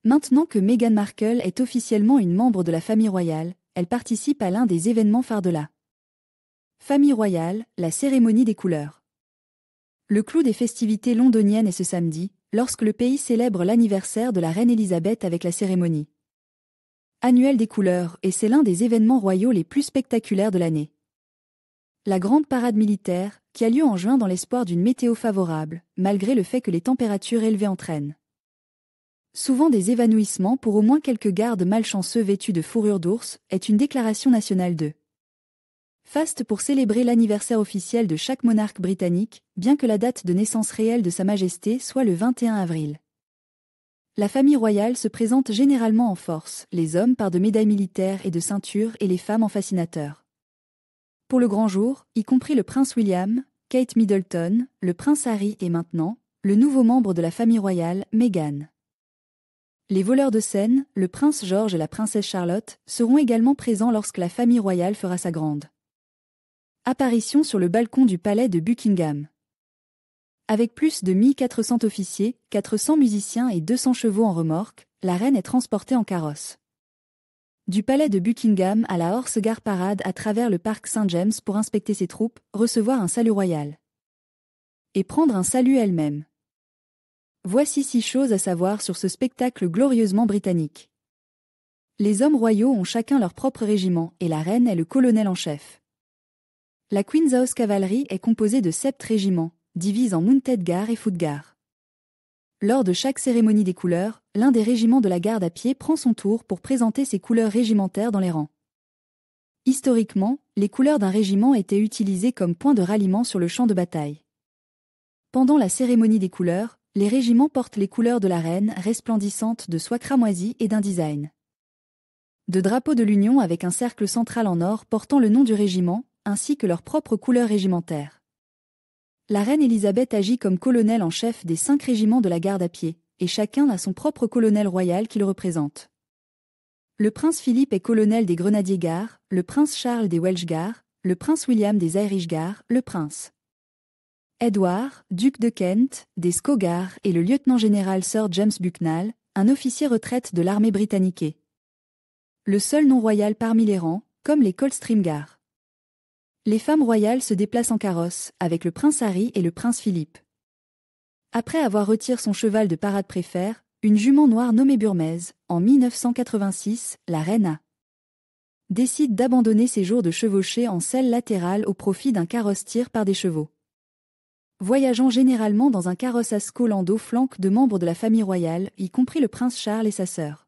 Maintenant que Meghan Markle est officiellement une membre de la famille royale, elle participe à l'un des événements phares de la famille royale, la cérémonie des couleurs. Le clou des festivités londoniennes est ce samedi, lorsque le pays célèbre l'anniversaire de la reine Elisabeth avec la cérémonie annuelle des couleurs, et c'est l'un des événements royaux les plus spectaculaires de l'année. La grande parade militaire, qui a lieu en juin dans l'espoir d'une météo favorable, malgré le fait que les températures élevées entraînent souvent des évanouissements pour au moins quelques gardes malchanceux vêtus de fourrure d'ours, est une déclaration nationale de faste pour célébrer l'anniversaire officiel de chaque monarque britannique, bien que la date de naissance réelle de Sa Majesté soit le 21 avril. La famille royale se présente généralement en force, les hommes par de médailles militaires et de ceintures et les femmes en fascinateurs. Pour le grand jour, y compris le prince William, Kate Middleton, le prince Harry et maintenant, le nouveau membre de la famille royale, Meghan. Les voleurs de scène, le prince George et la princesse Charlotte, seront également présents lorsque la famille royale fera sa grande apparition sur le balcon du palais de Buckingham. Avec plus de 1400 officiers, 400 musiciens et 200 chevaux en remorque, la reine est transportée en carrosse du palais de Buckingham à la Horse Guard Parade à travers le parc Saint-James pour inspecter ses troupes, recevoir un salut royal et prendre un salut elle-même. Voici 6 choses à savoir sur ce spectacle glorieusement britannique. Les hommes royaux ont chacun leur propre régiment et la reine est le colonel en chef. La Queen's House Cavalry est composée de 7 régiments, divisés en Mounted Guard et Foot Guard. Lors de chaque cérémonie des couleurs, l'un des régiments de la garde à pied prend son tour pour présenter ses couleurs régimentaires dans les rangs. Historiquement, les couleurs d'un régiment étaient utilisées comme point de ralliement sur le champ de bataille. Pendant la cérémonie des couleurs, les régiments portent les couleurs de la reine resplendissantes de soie cramoisie et d'un design de drapeau de l'Union avec un cercle central en or portant le nom du régiment, ainsi que leurs propres couleurs régimentaires. La reine Elisabeth agit comme colonel en chef des 5 régiments de la garde à pied, et chacun a son propre colonel royal qui le représente. Le prince Philippe est colonel des Grenadiers Guards, le prince Charles des Welsh Guards, le prince William des Irish Guards, le prince Edward, duc de Kent, des Scots Guards et le lieutenant-général Sir James Bucknall, un officier retraite de l'armée britannique. Le seul nom royal parmi les rangs, comme les Coldstream Guards. Les femmes royales se déplacent en carrosse, avec le prince Harry et le prince Philippe. Après avoir retiré son cheval de parade préfère, une jument noire nommée Burmese, en 1986, la reine a décide d'abandonner ses jours de chevauchée en selle latérale au profit d'un carrosse-tir par des chevaux. Voyageant généralement dans un carrosse Ascot landau flanque de membres de la famille royale, y compris le prince Charles et sa sœur.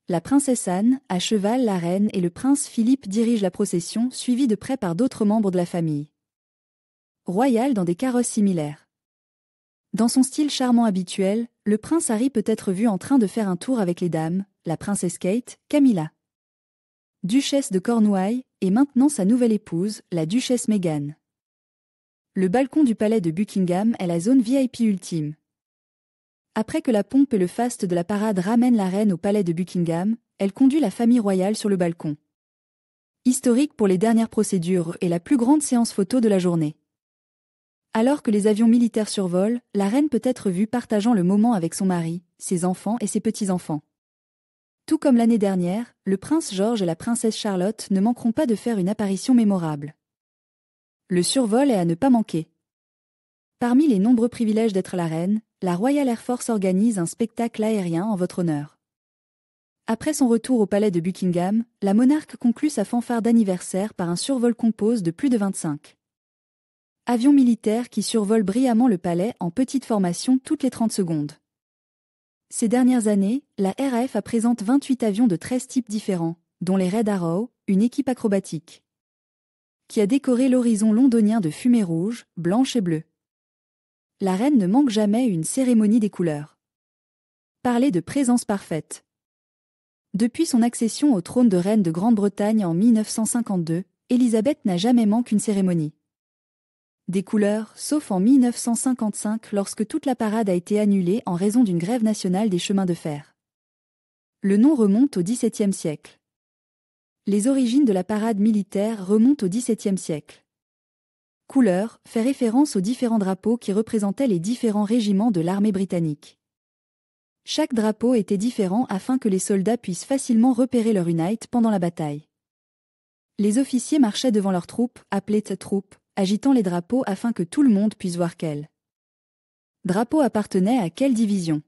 La princesse Anne, à cheval la reine et le prince Philippe dirigent la procession, suivis de près par d'autres membres de la famille royale dans des carrosses similaires. Dans son style charmant habituel, le prince Harry peut être vu en train de faire un tour avec les dames, la princesse Kate, Camilla, duchesse de Cornouailles, et maintenant sa nouvelle épouse, la duchesse Meghan. Le balcon du palais de Buckingham est la zone VIP ultime. Après que la pompe et le faste de la parade ramènent la reine au palais de Buckingham, elle conduit la famille royale sur le balcon. Historique pour les dernières procédures et la plus grande séance photo de la journée. Alors que les avions militaires survolent, la reine peut être vue partageant le moment avec son mari, ses enfants et ses petits-enfants. Tout comme l'année dernière, le prince George et la princesse Charlotte ne manqueront pas de faire une apparition mémorable. Le survol est à ne pas manquer. Parmi les nombreux privilèges d'être la reine, la Royal Air Force organise un spectacle aérien en votre honneur. Après son retour au palais de Buckingham, la monarque conclut sa fanfare d'anniversaire par un survol compose de plus de 25 avions militaires qui survolent brillamment le palais en petite formation toutes les 30 secondes. Ces dernières années, la RAF présente 28 avions de 13 types différents, dont les Red Arrow, une équipe acrobatique, qui a décoré l'horizon londonien de fumée rouge, blanche et bleue. La reine ne manque jamais une cérémonie des couleurs. Parler de présence parfaite. Depuis son accession au trône de reine de Grande-Bretagne en 1952, Élisabeth n'a jamais manqué une cérémonie des couleurs, sauf en 1955 lorsque toute la parade a été annulée en raison d'une grève nationale des chemins de fer. Le nom remonte au XVIIe siècle. Les origines de la parade militaire remontent au XVIIe siècle. Couleur fait référence aux différents drapeaux qui représentaient les différents régiments de l'armée britannique. Chaque drapeau était différent afin que les soldats puissent facilement repérer leur unité pendant la bataille. Les officiers marchaient devant leurs troupes, appelées troupes, agitant les drapeaux afin que tout le monde puisse voir quel drapeau appartenait à quelle division.